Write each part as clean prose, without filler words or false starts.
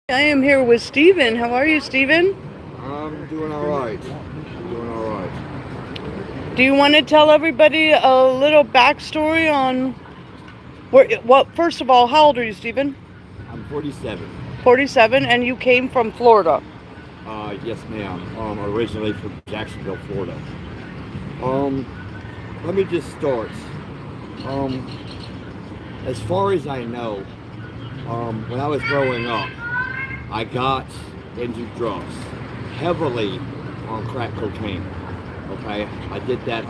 I am here with Steven. How are you, Steven? I'm doing all right. I'm doing all right. Do you want to tell everybody a little backstory on first of all, how old are you, Steven? I'm 47. 47, and you came from Florida. Yes, ma'am. Originally from Jacksonville, Florida. Um, Let me just start. Um, as far as I know, when I was growing up, I got into drugs heavily on crack cocaine. Okay, I did that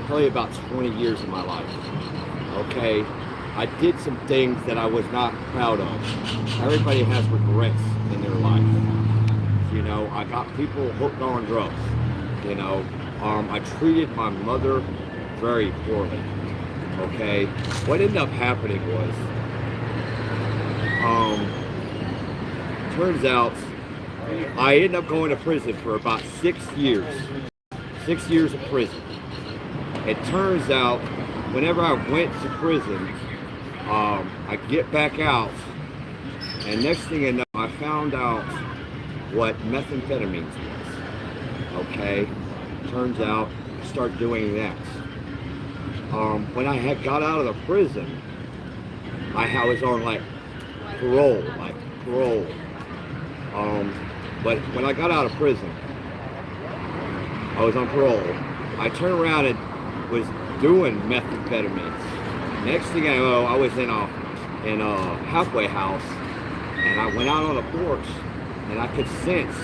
probably about 20 years of my life. Okay, I did some things that I was not proud of. Everybody has regrets in their life. You know, I got people hooked on drugs. You know, I treated my mother very poorly. Okay, what ended up happening was, turns out I ended up going to prison for about 6 years. 6 years of prison. It turns out, whenever I went to prison, I get back out, and next thing you know, I found out what methamphetamines was. Okay, turns out I started doing that. When I had got out of the prison, I was on parole. But when I got out of prison, I was on parole. I turned around and was doing methamphetamines. Next thing I know, I was in a halfway house, and I went out on the porch, and I could sense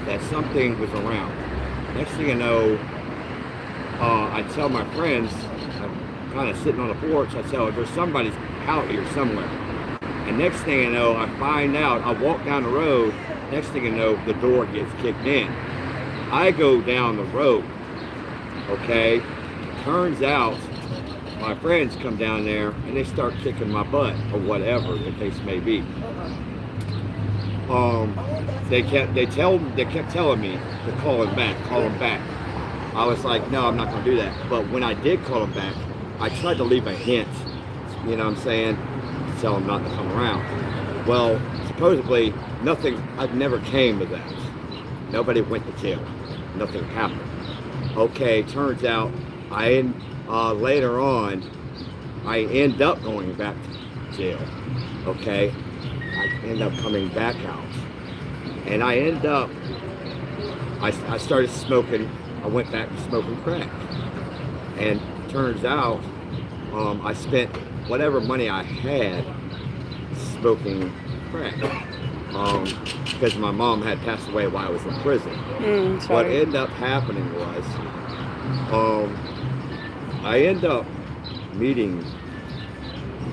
that something was around. Next thing I know, I tell my friends, I'm kind of sitting on the porch, I tell, there's somebody's out here somewhere. And next thing I know, I find out, I walk down the road, next thing I know, the door gets kicked in. I go down the road, okay? Turns out, my friends come down there and they start kicking my butt, or whatever the case may be. They kept telling me to call him back. I was like, no, I'm not gonna do that. But when I did call him back, I tried to leave a hint, you know what I'm saying, to tell him not to come around. Well, supposedly, I've never came to that. Nobody went to jail. Nothing happened. Okay, turns out, later on, I end up going back to jail. Okay, I end up coming back out. And I started smoking. I went back to smoking crack. And turns out, I spent whatever money I had smoking crack. Because my mom had passed away while I was in prison. What ended up happening was, I ended up meeting,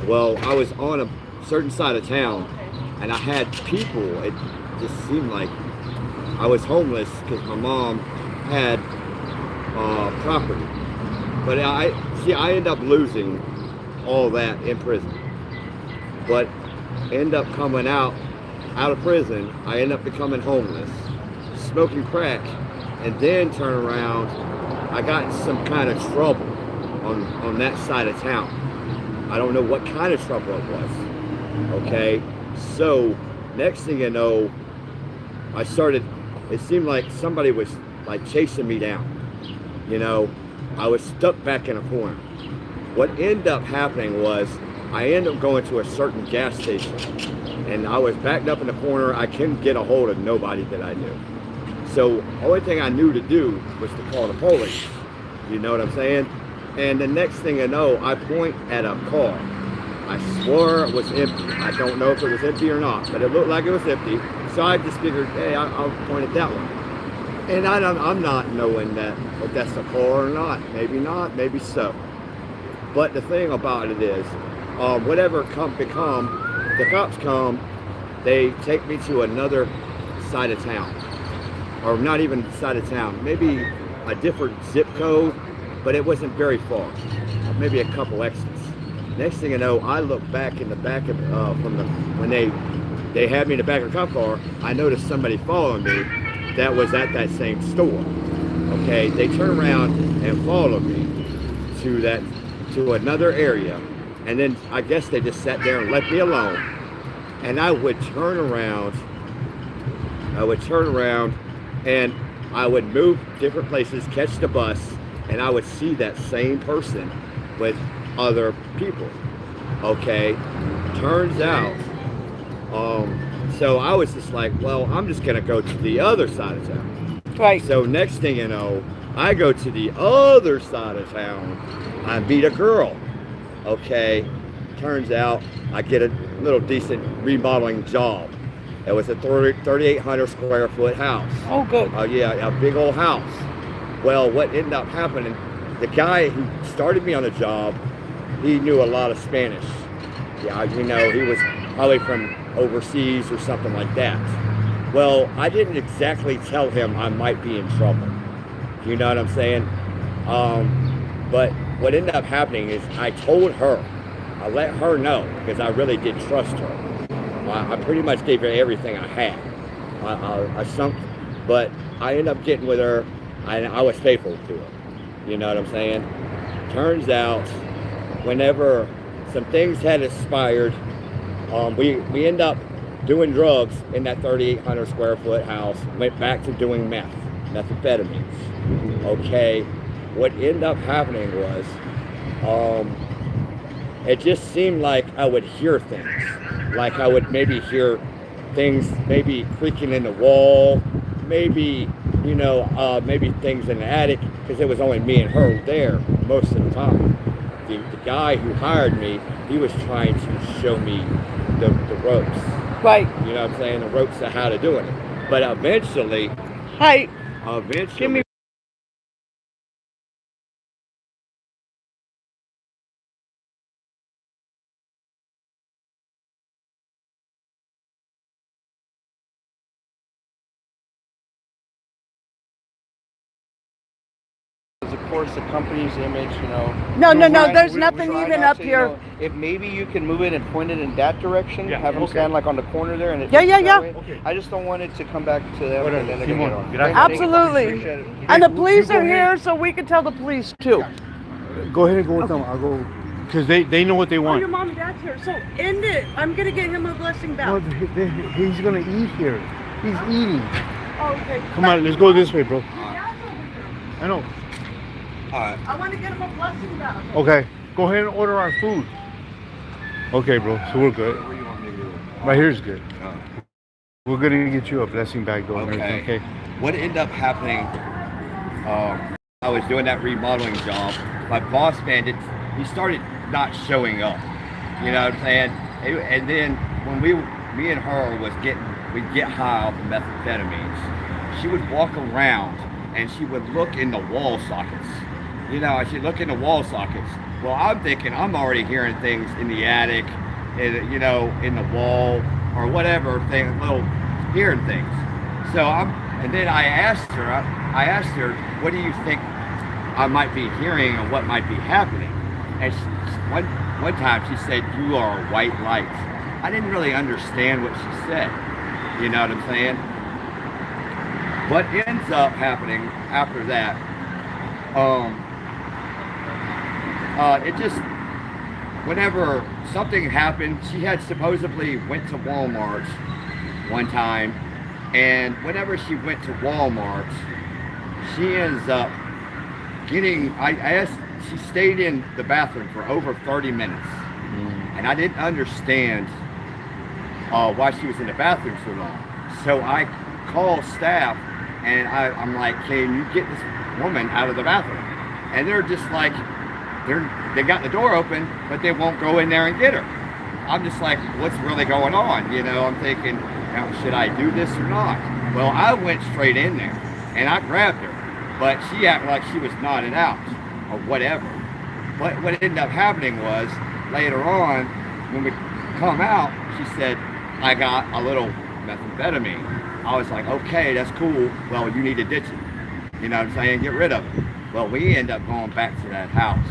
I was on a certain side of town, and I had people. It just seemed like I was homeless because my mom had property. But I ended up losing all that in prison. But end up coming out of prison, I end up becoming homeless, smoking crack, and then turn around, I got in some kind of trouble on that side of town. I don't know what kind of trouble it was. Okay, so next thing you know, it seemed like somebody was like chasing me down. You know, I was stuck back in a corner. What ended up happening was, I ended up going to a certain gas station, and I was backed up in the corner. I couldn't get a hold of nobody that I knew. So the only thing I knew to do was to call the police. You know what I'm saying? And the next thing I know, I point at a car. I swore it was empty. I don't know if it was empty or not, but it looked like it was empty. So I just figured, hey, I'll point it that way. And I'm not knowing if that's a car or not. Maybe so. But the thing about it is, whatever the cops come, they take me to another side of town. Or not even side of town, maybe a different zip code, but it wasn't very far. Maybe a couple exits. Next thing I know, I look back in the back of, when they had me in the back of the cop car, I noticed somebody following me that was at that same store. Okay, they turn around and follow me to another area, and then I guess they just sat there and let me alone. And I would turn around I would turn around and I would move different places, catch the bus, and I would see that same person with other people. Okay, turns out, so I was just like, well, I'm just gonna go to the other side of town. Right. So next thing you know, I go to the other side of town. I meet a girl. Okay, turns out I get a little decent remodeling job. It was a 3,800 square foot house. Oh, good. Yeah, a big old house. Well, what ended up happening, the guy who started me on the job, he knew a lot of Spanish. Yeah, you know, he was probably from overseas or something like that. Well, I didn't exactly tell him I might be in trouble. You know what I'm saying? But what ended up happening is I told her, I let her know, because I really did trust her. I pretty much gave her everything I had. I sunk, but I ended up getting with her, and I was faithful to her. You know what I'm saying? Turns out, whenever some things had expired, we ended up doing drugs in that 3,800 square foot house, went back to doing methamphetamines. Okay, what ended up happening was, it just seemed like I would hear things. Like I would maybe hear things maybe creaking in the wall, maybe, you know, maybe things in the attic, because it was only me and her there most of the time. The guy who hired me, he was trying to show me the ropes. Right. You know what I'm saying? The ropes of how to do it. But eventually, Hi. give me. Of course, the company's image, you know. No, there's we're nothing trying even not up to, here. You know, if maybe you can move it and point it in that direction, Yeah, have them okay. stand like on the corner there, and it Yeah, faces yeah, that yeah. way. Okay. I just don't want it to come back to them, Whatever. and then they're gonna Simón, get on. gracias. Absolutely. Appreciate it. And the You police go are ahead. here, so we can tell the police too. Go ahead and go with them. I'll go. Because they know what they Oh, want. your mom and dad's here, so end it. I'm gonna get him a blessing back. No, he's going to eat here. He's eating. Oh, okay. Come on, let's go this way, bro. I know. Alright. I want to get him a blessing back. Okay. Go ahead and order our food. Okay, bro. So we're good. Where do you want me to go? Right here's good. Oh. We're going to get you a blessing bag, though. and everything, Okay. What ended up happening, I was doing that remodeling job. My boss man, he started not showing up. You know what I'm saying? And then when me and her we'd get high off of methamphetamines, she would walk around and she would look in the wall sockets. You know, she'd look in the wall sockets. Well, I'm thinking I'm already hearing things in the attic, you know, in the wall or whatever thing, little hearing things. So and then I asked her, what do you think I might be hearing or what might be happening? And one time she said, "You are a white light." I didn't really understand what she said. You know what I'm saying? What ends up happening after that, it just, whenever something happened, she had supposedly went to Walmart one time, and whenever she went to Walmart, she ends up getting, she stayed in the bathroom for over 30 minutes. And I didn't understand why she was in the bathroom so long. So I called staff and I'm like, can you get this woman out of the bathroom? And they're just like, they got the door open, but they won't go in there and get her. I'm just like, what's really going on? You know, I'm thinking, now, should I do this or not? Well, I went straight in there and I grabbed her, but she acted like she was nodded out or whatever. But what ended up happening was, later on, when we come out, she said, I got a little methamphetamine. I was like, okay, that's cool. Well, you need to ditch it. You know what I'm saying? Get rid of it. Well, we end up going back to that house.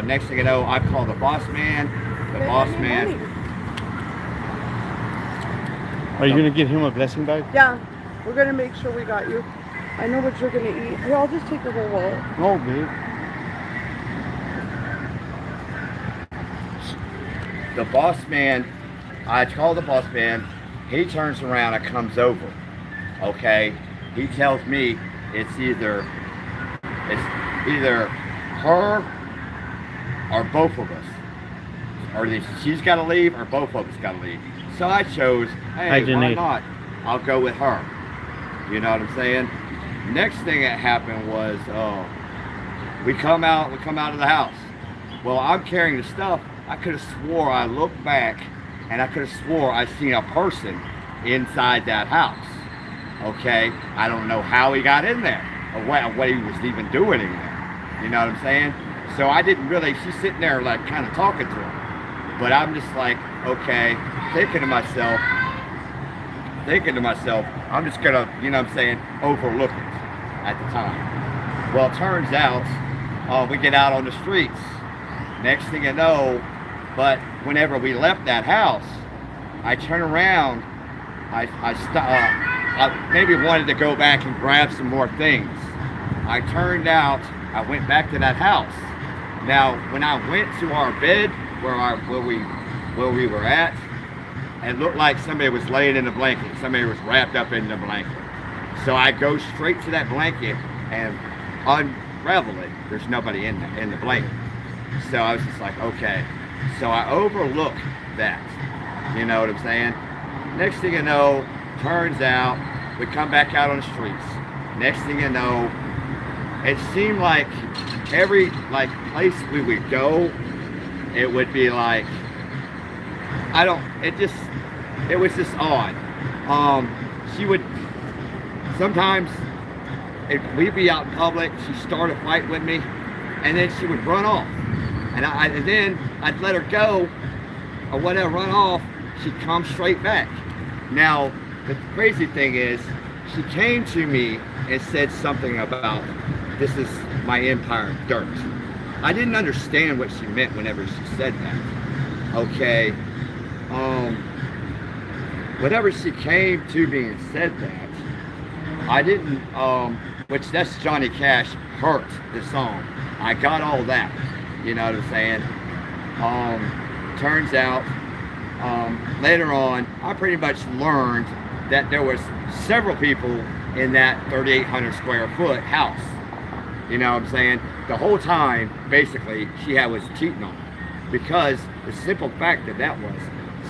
Next thing you know, I call the boss man. The boss man. Are you going to get him a blessing bag? Yeah, we're gonna make sure we got you. I know what you're gonna eat. Here, I'll just take the whole wallet. No, babe. The boss man, I call the boss man. He turns around and comes over. Okay, he tells me it's either her or both of us, or she's got to leave or both of us got to leave. So I chose, hey, why not? I'll go with her. You know what I'm saying? Next thing that happened was, we come out of the house. Well, I'm carrying the stuff. I could have swore I looked back, and I could have swore I seen a person inside that house. Okay, I don't know how he got in there, or what he was even doing in there. You know what I'm saying? So I didn't really. She's sitting there like kind of talking to him, but I'm just like, okay, thinking to myself, I'm just gonna, you know what I'm saying, overlook it at the time. Well, it turns out we get out on the streets. Next thing you know, but whenever we left that house, I turn around. I maybe wanted to go back and grab some more things. I went back to that house. Now, when I went to our bed where we were at, it looked like somebody was laying in a blanket. Somebody was wrapped up in the blanket. So I go straight to that blanket and unravel it. There's nobody in the blanket. So I was just like, okay. So I overlook that. You know what I'm saying? Next thing you know, turns out we come back out on the streets. Next thing you know, it seemed like every place we would go, it would be like, it was just odd. She would sometimes, if we'd be out in public, she'd start a fight with me, and then she would run off. And then I'd let her go, or whatever, run off, she'd come straight back. Now, the crazy thing is, she came to me and said something about, this is my empire dirt. I didn't understand what she meant whenever she said that. Okay. Whenever she came to me and said that, I didn't, which that's Johnny Cash, Hurt, the song. I got all that, you know what I'm saying? Turns out, later on, I pretty much learned that there was several people in that 3,800 square foot house. You know what I'm saying? The whole time, basically, she was cheating on me. Because the simple fact of that was,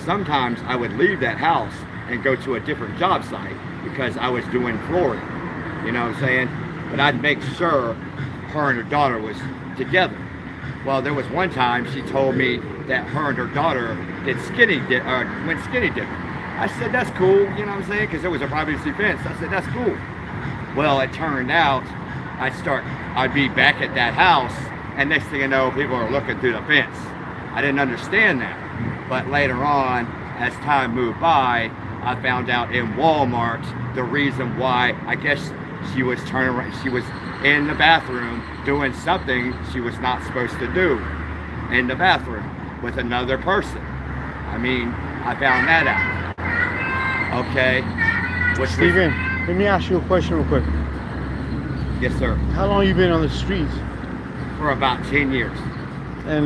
sometimes I would leave that house and go to a different job site because I was doing flooring. You know what I'm saying? But I'd make sure her and her daughter was together. Well, there was one time she told me that her and her daughter went skinny dipping. I said, that's cool, you know what I'm saying? Because there was a privacy fence. I said, that's cool. Well, it turned out I'd be back at that house, and next thing you know, people are looking through the fence. I didn't understand that. But later on, as time moved by, I found out in Walmart the reason why. I guess she was in the bathroom doing something she was not supposed to do in the bathroom with another person. I mean, I found that out. Okay. Steven, let me ask you a question real quick. Yes, sir. How long you been on the streets? For about 10 years. And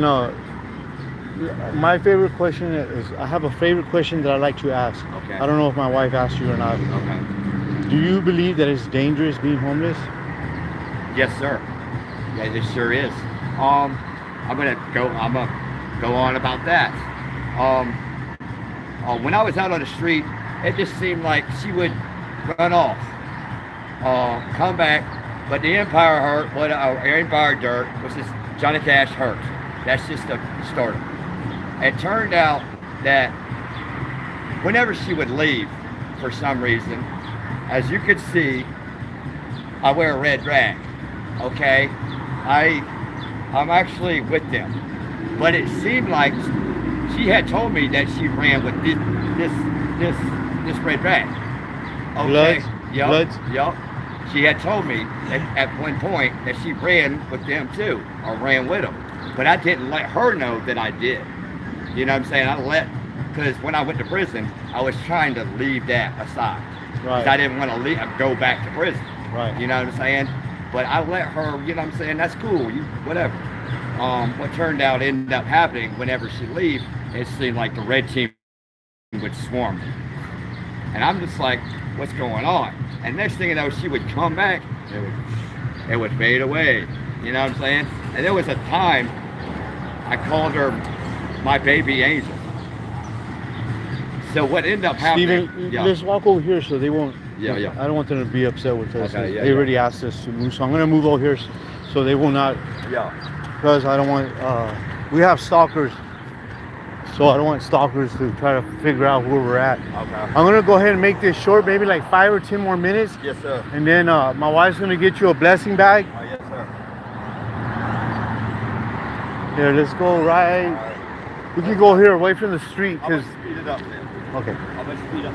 my favorite question is, I have a favorite question that I like to ask. Okay. I don't know if my wife asked you or not. Okay. Do you believe that it's dangerous being homeless? Yes, sir. Yeah, it sure is. I'm gonna go on about that. When I was out on the street, it just seemed like she would run off, come back, but the Empire Hurt, Empire Dirt, was just Johnny Cash Hurt. That's just a starter. It turned out that whenever she would leave, for some reason, as you could see, I wear a red rag. Okay, I'm actually with them, but it seemed like she had told me that she ran with this red rag. Okay. Bloods? Yup. She had told me at one point that she ran with them too, or ran with them, but I didn't let her know that I did. You know what I'm saying? Because when I went to prison, I was trying to leave that aside. Right. Because I didn't want to go back to prison. Right. You know what I'm saying? But I let her, you know what I'm saying, that's cool, whatever. What ended up happening, whenever she leave, it seemed like the red team would swarm me. And I'm just like, what's going on? And next thing you know, she would come back, it would fade away. You know what I'm saying? And there was a time I called her my baby angel. So what ended up happening? Steven, let's walk over here so they won't. Yeah. I don't want them to be upset with us. Okay, They already asked us to move, so I'm gonna move over here so they will not. Yeah. Because I don't want. We have stalkers, so I don't want stalkers to try to figure out where we're at. Okay. I'm gonna go ahead and make this short, maybe like 5 or 10 more minutes, Yes, sir. and then my wife's gonna get you a blessing bag. Oh, yes, sir. Here, let's go right. We can go here away from the street, I'm cause gonna speed it up, man. okay. I'm gonna speed up.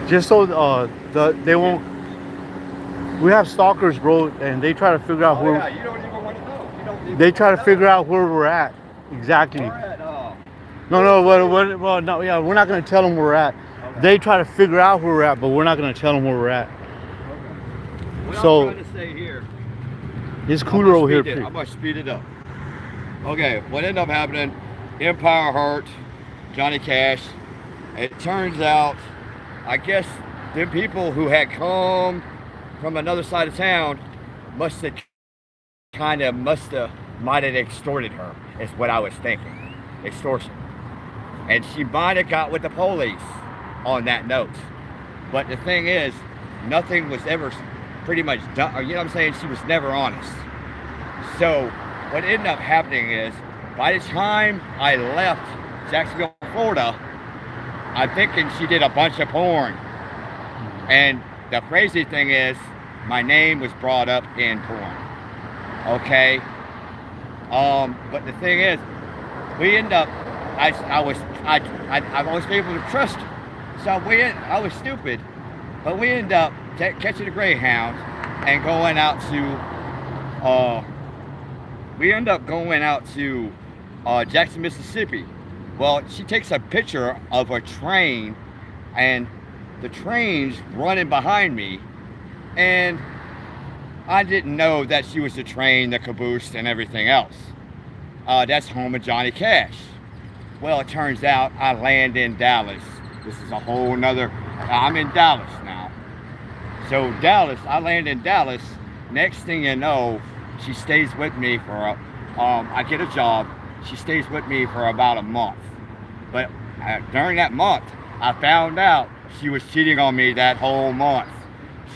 Just so they won't. We have stalkers, bro, and they try to figure out Oh, where. yeah, you don't even want to know. You don't even They try to know. figure out where we're at. Exactly. We're at, No, well, no, yeah, we're not gonna tell them where we're at. Okay. They try to figure out where we're at, but we're not gonna tell them where we're at. What So- I'm trying to say here. It's I'm cooler gonna over here. speed it. Pete. I'm gonna speed it up. Okay, what ended up happening? Empire hurt Johnny Cash. It turns out, I guess the people who had come from another side of town must have might have extorted her. Is what I was thinking, extortion. And she might have got with the police on that note. But the thing is, nothing was ever pretty much done. Or, you know what I'm saying? She was never honest. So what ended up happening is, by the time I left Jacksonville, Florida, I'm thinking she did a bunch of porn. And the crazy thing is, my name was brought up in porn. Okay? But the thing is, we end up, I've always been able to trust her. So I was stupid, but we end up catching a Greyhound and going out to, Jackson, Mississippi. Well, she takes a picture of a train, and the train's running behind me, and I didn't know that she was the train, the caboose, and everything else. That's home of Johnny Cash. Well, it turns out I land in Dallas. This is a whole nother, I'm in Dallas now. So Dallas, I land in Dallas. Next thing you know, she stays with me for I get a job. She stays with me for about a month. But during that month, I found out she was cheating on me that whole month.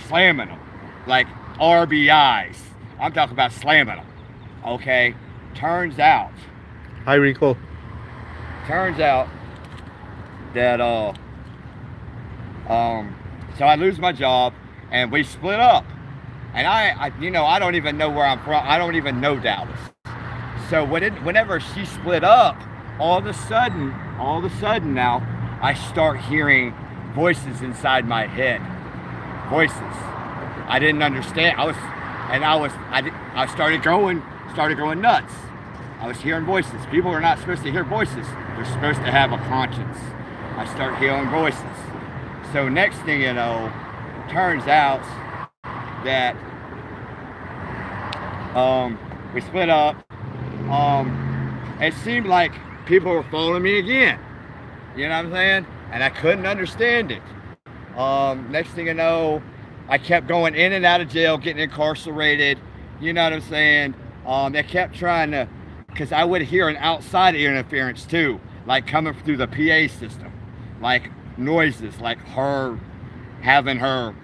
Slamming them. Like RBIs. I'm talking about slamming them. Okay? Turns out Hi, Rico. that so I lose my job and we split up. And I don't even know where I'm from. I don't even know Dallas. So whenever she split up, all of a sudden now, I start hearing voices inside my head. Voices. I didn't understand. I started going nuts. I was hearing voices. People are not supposed to hear voices. They're supposed to have a conscience. I start hearing voices. So next thing you know, turns out that we split up. It seemed like people were following me again. You know what I'm saying? And I couldn't understand it. Next thing you know, I kept going in and out of jail, getting incarcerated. You know what I'm saying? They kept trying to, because I would hear an outside interference too, like coming through the PA system, like noises, like her having her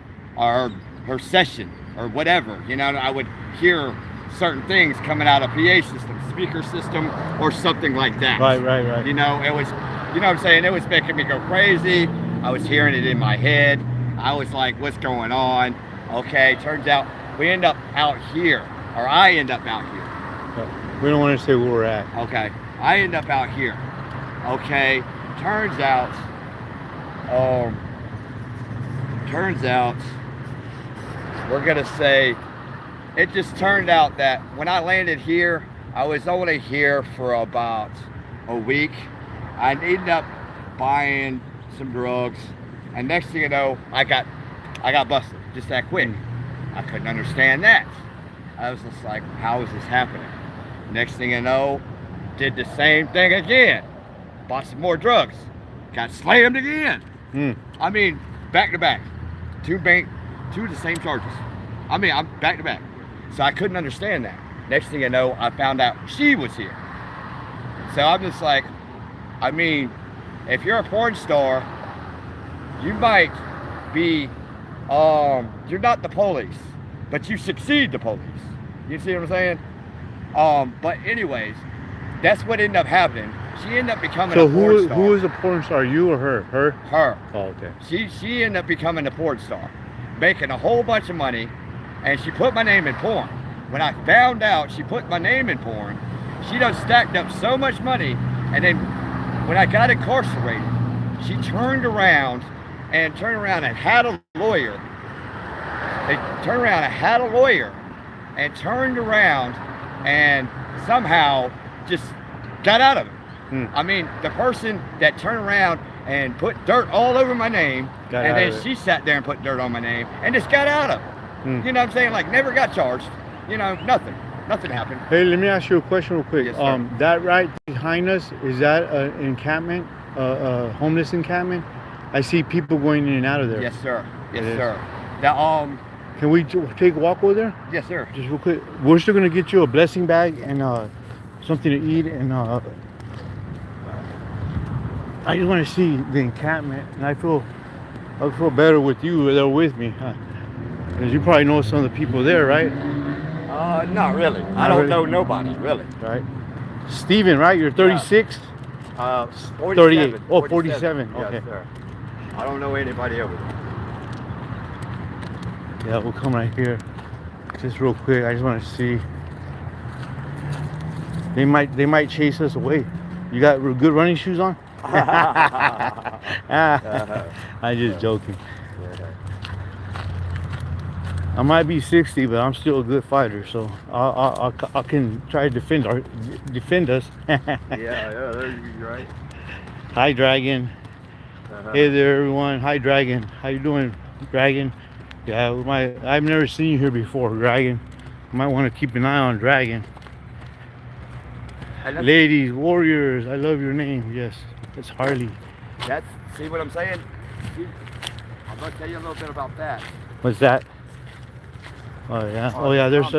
session or whatever. You know, I would hear certain things coming out of PA system, speaker system, or something like that. Right. You know, it was, you know what I'm saying? It was making me go crazy. I was hearing it in my head. I was like, what's going on? Okay, turns out we end up out here, or I end up out here. We don't want to say where we're at. Okay, I end up out here. Okay, turns out we're gonna say, it just turned out that when I landed here, I was only here for about a week. I ended up buying some drugs, and next thing you know, I got busted just that quick. I couldn't understand that. I was just like, how is this happening? Next thing you know, did the same thing again. Bought some more drugs. Got slammed again. I mean, back to back. Two of the same charges. I mean, I'm back to back. So I couldn't understand that. Next thing I know, I found out she was here. So I'm just like, I mean, if you're a porn star, you might be, you're not the police, but you succeed the police. You see what I'm saying? But anyways, that's what ended up happening. She ended up becoming a porn star. Who is a porn star? You or her? Her? Her. Oh, okay. She ended up becoming a porn star, making a whole bunch of money, and she put my name in porn. When I found out she put my name in porn, she done stacked up so much money, and then when I got incarcerated, she turned around and had a lawyer. They turned around and had a lawyer, and turned around and somehow just got out of it. I mean, the person that turned around and put dirt all over my name, and then she sat there and put dirt on my name and just got out of it. You know what I'm saying? Like, never got charged. You know, nothing happened. Hey, let me ask you a question real quick. Yes, sir. That right behind us, is that an encampment, a homeless encampment? I see people going in and out of there. Yes, sir. Yes, It is. sir. That Can we take a walk over there? yes, sir. Just real quick. We're still gonna get you a blessing bag and something to eat, and I just want to see the encampment, and I feel better with you there with me, because you probably know some of the people there, right? Not really. I don't know nobody, really. Right. Steven, right? You're 36. 47. 38. Oh, 47. Yes, Okay. sir. I don't know anybody over there. Yeah, we'll come right here. Just real quick, I just want to see. They might chase us away. You got good running shoes on? I'm just joking. I might be 60, but I'm still a good fighter, so I can try to defend us. Yeah, you're right. Hi, Dragon. Hey there, everyone. Hi, Dragon. How you doing, Dragon? Yeah, I've never seen you here before, Dragon. You might want to keep an eye on Dragon. Ladies, warriors, I love your name. Yes, it's Harley. See what I'm saying? I'm gonna tell you a little bit about that. What's that? Oh yeah. Oh yeah. There's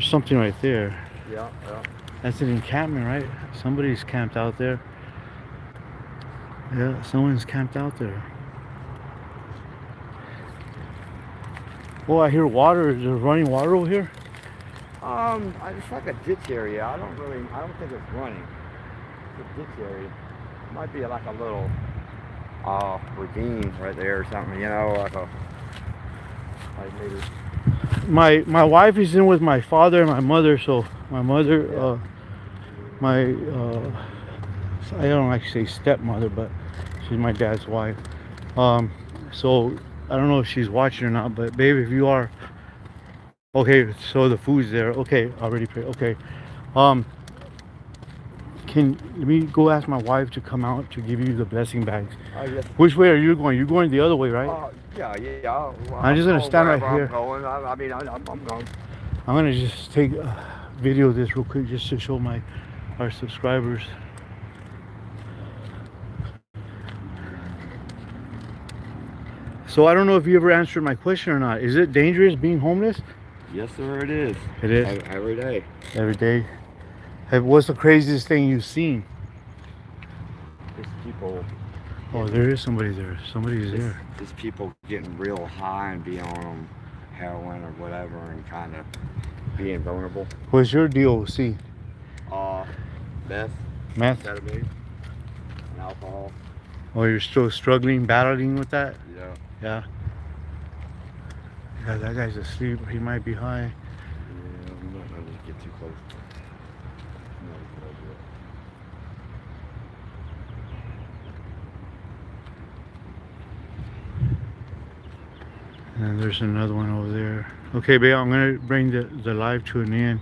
something right there. Yeah. That's an encampment, right? Somebody's camped out there. Yeah, someone's camped out there. Oh, I hear water. Is there running water over here? It's like a ditch area. I don't think it's running. It's a ditch area. It might be like a little ravine right there or something, you know, like maybe. My wife is in with my father and my mother, so my mother, I don't actually say stepmother, but she's my dad's wife. So I don't know if she's watching or not, but babe, if you are, okay, so the food's there. Okay, already paid. Okay. Let me go ask my wife to come out to give you the blessing bags. Yes. Which way are you going? You're going the other way, right? Yeah. Well, I'm just gonna stand right here. I'm going. I'm going. I'm gonna just take a video of this real quick just to show our subscribers. So I don't know if you ever answered my question or not. Is it dangerous being homeless? Yes, sir, it is. It is. Every day. Every day. What's the craziest thing you've seen? It's people. Oh, there is somebody there. Somebody's there. It's people getting real high and being on heroin or whatever and kind of being vulnerable. What's your DOC? Meth. Ketamine. And alcohol. Oh, you're still struggling, battling with that? Yeah. Yeah. Yeah, that guy's asleep. He might be high. Yeah, I'm not going to get too close. And there's another one over there. Okay, babe, I'm gonna bring the live to an end.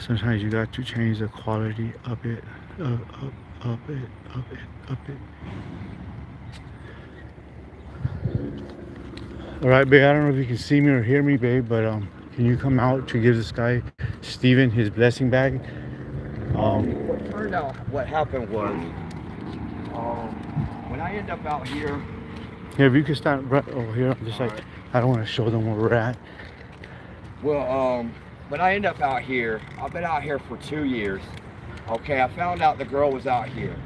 Sometimes you got to change the quality up it, up it. All right, babe. I don't know if you can see me or hear me, babe, but can you come out to give this guy Steven his blessing bag? What happened was when I end up out here, Here, if you can stand right over here, just like, Alright. I don't want to show them where we're at. well, when I end up out here, I've been out here for 2 years. Okay, I found out the girl was out here.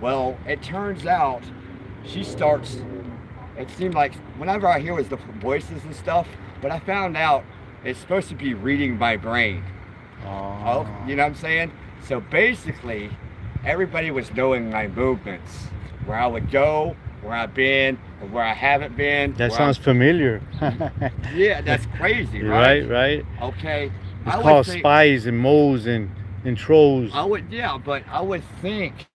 Well, it turns out she starts, it seemed like whenever I hear was the voices and stuff, but I found out it's supposed to be reading my brain. Oh, you know what I'm saying? So basically, everybody was knowing my movements, where I would go, where I've been, or where I haven't been. That where sounds familiar. yeah, that's crazy, right, right? right. Okay. It's called spies and moles and trolls. But I would think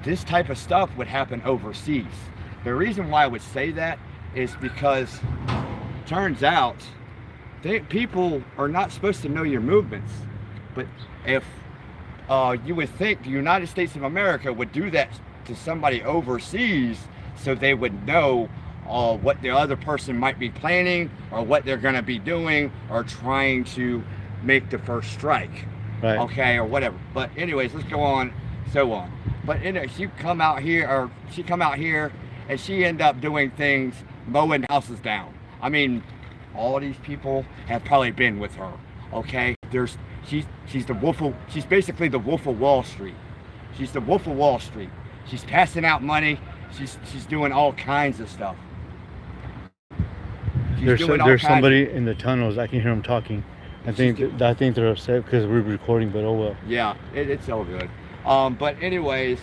this type of stuff would happen overseas. The reason why I would say that is because turns out people are not supposed to know your movements. But if you would think the United States of America would do that to somebody overseas so they would know what the other person might be planning or what they're going to be doing or trying to make the first strike. Right. Okay, or whatever. But anyways, let's go on, so on. But she come out here and she ended up doing things, mowing houses down. I mean, all these people have probably been with her. Okay, she's basically the Wolf of Wall Street. She's the Wolf of Wall Street. She's passing out money. She's doing all kinds of stuff. There's somebody in the tunnels. I can hear them talking. I think they're upset because we're recording, but oh well. Yeah, it's all good. But anyways,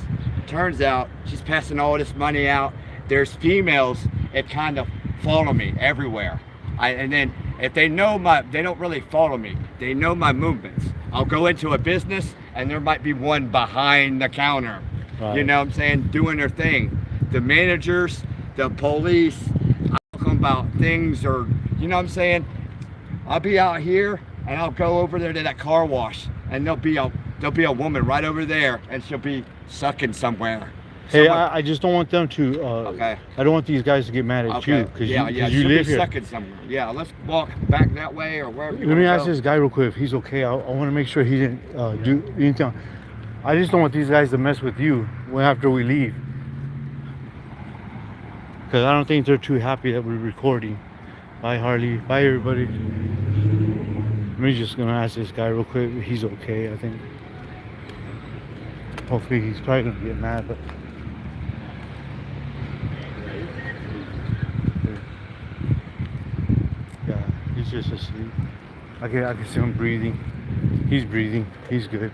turns out she's passing all this money out. There's females that kind of follow me everywhere. And then if they know they don't really follow me. They know my movements. I'll go into a business and there might be one behind the counter. Right. You know what I'm saying? Doing their thing. The managers, the police, I'll talk about things or, you know what I'm saying? I'll be out here and I'll go over there to that car wash and there'll be a woman right over there and she'll be sucking somewhere. Hey, I just don't want them to. Okay. I don't want these guys to get mad at you because you live here. Sucking somewhere. Yeah, let's walk back that way or wherever. Let me ask this guy real quick if he's okay. I want to make sure he didn't do anything. I just don't want these guys to mess with you after we leave because I don't think they're too happy that we're recording. Bye, Harley. Bye, everybody. I'm just gonna ask this guy real quick. He's okay, I think. Hopefully, he's probably gonna get mad, but. Yeah, he's just asleep. I can see him breathing. He's breathing. He's good.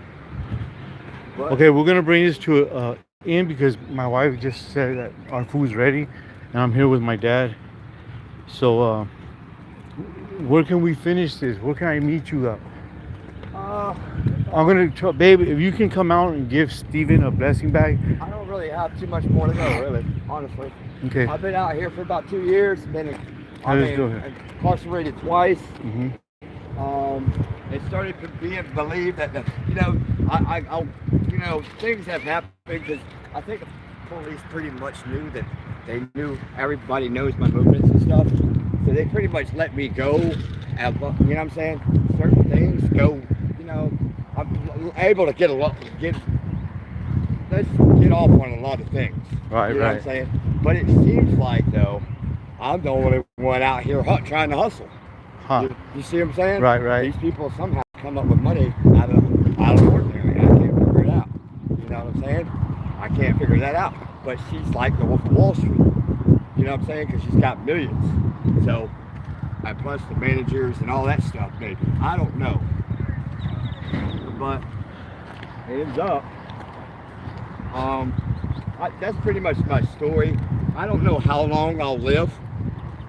What? Okay, we're gonna bring this to end because my wife just said that our food's ready, and I'm here with my dad. So, where can we finish this? Where can I meet you at? I'm gonna, babe, if you can come out and give Steven a blessing bag. I don't really have too much more to go, really, honestly. Okay. I've been out here for about 2 years. Been incarcerated twice. Mm-hmm. It started being believed that things have happened because I think the police pretty much knew that they knew everybody knows my movements and stuff. So they pretty much let me go. You know what I'm saying? Certain things go. I'm able to get off on a lot of things. Right, you know what I'm saying? But it seems like though, I'm the only one out here trying to hustle. Huh. You see what I'm saying? Right. These people somehow come up with money out of the ordinary. I can't figure it out. You know what I'm saying? I can't figure that out. But she's like the Wolf of Wall Street. You know what I'm saying? Because she's got millions. So, plus the managers and all that stuff, maybe. I don't know. But it ends up. That's pretty much my story. I don't know how long I'll live,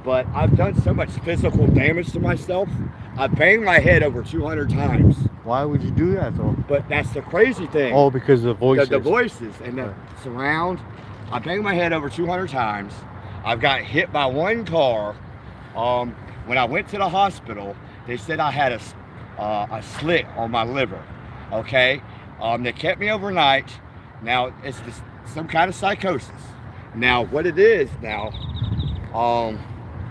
but I've done so much physical damage to myself. I banged my head over 200 times. Why would you do that though? But that's the crazy thing. Oh, because the voices. The voices and the surround. I banged my head over 200 times. I've got hit by one car. When I went to the hospital, they said I had a slit on my liver. Okay, they kept me overnight. Now it's some kind of psychosis. Now what it is now.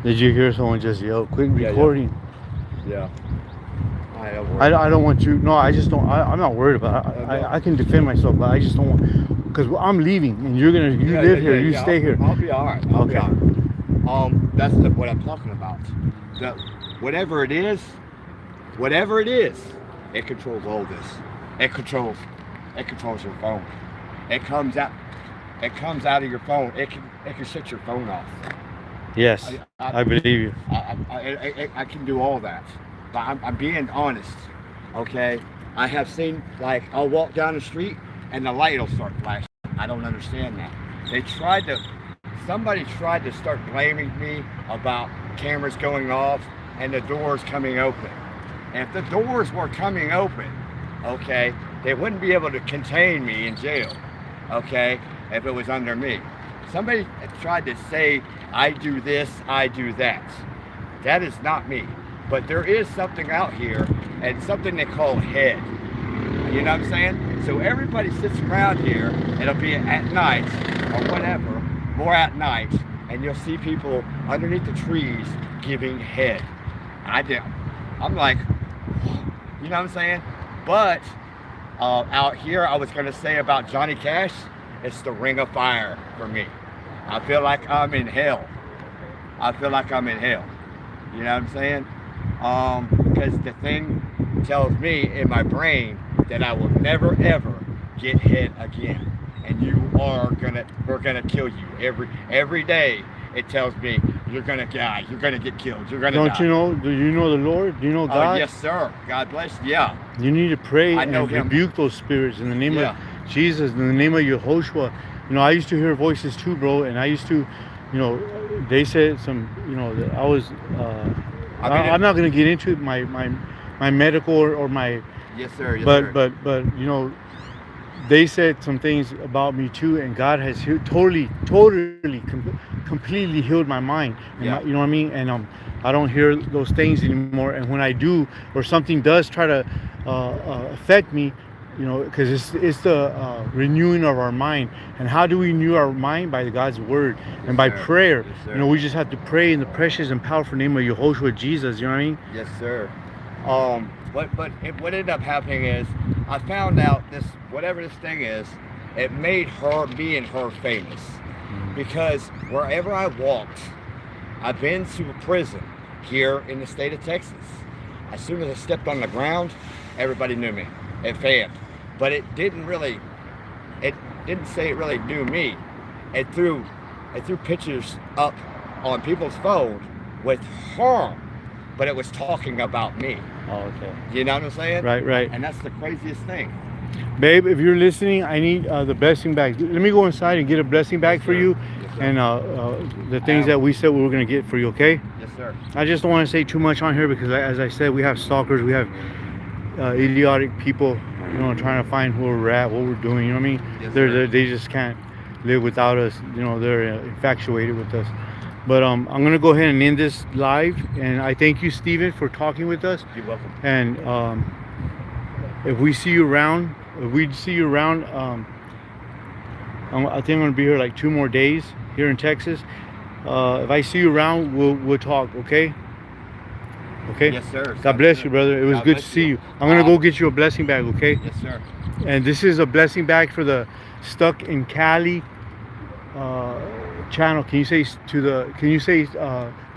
Did you hear someone just yell, "Quit recording"? Yeah. I don't want you. No, I just don't. I'm not worried about it. I can defend myself, but I just don't want. because I'm leaving, and you live here, you stay here. I'll be all right. I'll be Okay. all right. That's what I'm talking about. Whatever it is, it controls all this. It controls your phone. It comes out of your phone. It can shut your phone off. Yes, I believe you. I can do all that, but I'm being honest. Okay, I have seen, like, I'll walk down the street and the light will start flashing. I don't understand that. Somebody tried to start blaming me about cameras going off and the doors coming open. And if the doors were coming open, okay, they wouldn't be able to contain me in jail, okay, if it was under me. Somebody tried to say, I do this, I do that. That is not me. But there is something out here, and something they call head. You know what I'm saying? So everybody sits around here, it'll be at night, or whatever, more at night, and you'll see people underneath the trees giving head. I'm like, you know what I'm saying? But out here, I was gonna say about Johnny Cash, it's the ring of fire for me. I feel like I'm in hell. You know what I'm saying? Because the thing tells me in my brain that I will never ever get hit again. And we're gonna kill you every day. It tells me you're gonna die, you're gonna get killed, you're gonna die. Do you know the Lord? Do you know God? Yes, sir. God bless you. Yeah. You need to pray I know and him. rebuke those spirits in the name of Jesus, in the name of Yehoshua. You know, I used to hear voices too, bro, and I used to, you know, they said some, you know, that I was, I'm not going to get into my medical or my, Yes, sir. Yes, but, sir. but, you know, they said some things about me too, and God has completely healed my mind. And Yeah. you know what I mean? And I don't hear those things anymore. And when I do, or something does try to affect me, you know, because it's the renewing of our mind. And how do we renew our mind? By God's word and by sir. prayer. Yes, sir. You know, we just have to pray in the precious and powerful name of Yehoshua Jesus. You know what I mean? Yes, sir. What ended up happening is I found out whatever this thing is, it made me and her famous. Because wherever I walked, I've been to a prison here in the state of Texas. As soon as I stepped on the ground, everybody knew me. It fanned. But it didn't say it really knew me. It threw pictures up on people's phone with harm, but it was talking about me. Oh, okay. You know what I'm saying? Right. And that's the craziest thing. Babe, if you're listening, I need the blessing bag. Let me go inside and get a blessing bag for you, Yes, sir. and the things that we said we were going to get for you, okay? Yes, sir. I just don't want to say too much on here because, as I said, we have stalkers, we have idiotic people, you know, trying to find who we're at, what we're doing, you know what I mean? Yes, sir. They just can't live without us, you know, they're infatuated with us. But I'm going to go ahead and end this live, and I thank you, Steven, for talking with us. You're welcome. And if we see you around, I think I'm gonna be here like 2 more days here in Texas. If I see you around, we'll talk, okay? Okay? Yes, sir. God bless you, brother. It was God good to bless see you. you. I'm gonna go get you a blessing bag, okay? Yes, sir. And this is a blessing bag for the StuckInCali channel. Can you say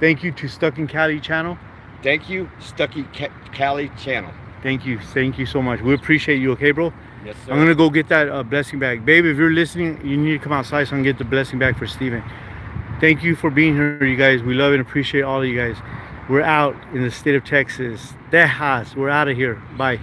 thank you to StuckInCali channel? Thank you, StuckInCali channel. Thank you so much. We appreciate you, okay, bro? Yes, sir. I'm gonna go get that blessing bag. Babe, if you're listening, you need to come outside so I can get the blessing bag for Steven. Thank you for being here, you guys. We love and appreciate all of you guys. We're out in the state of Texas. Tejas. We're out of here. Bye.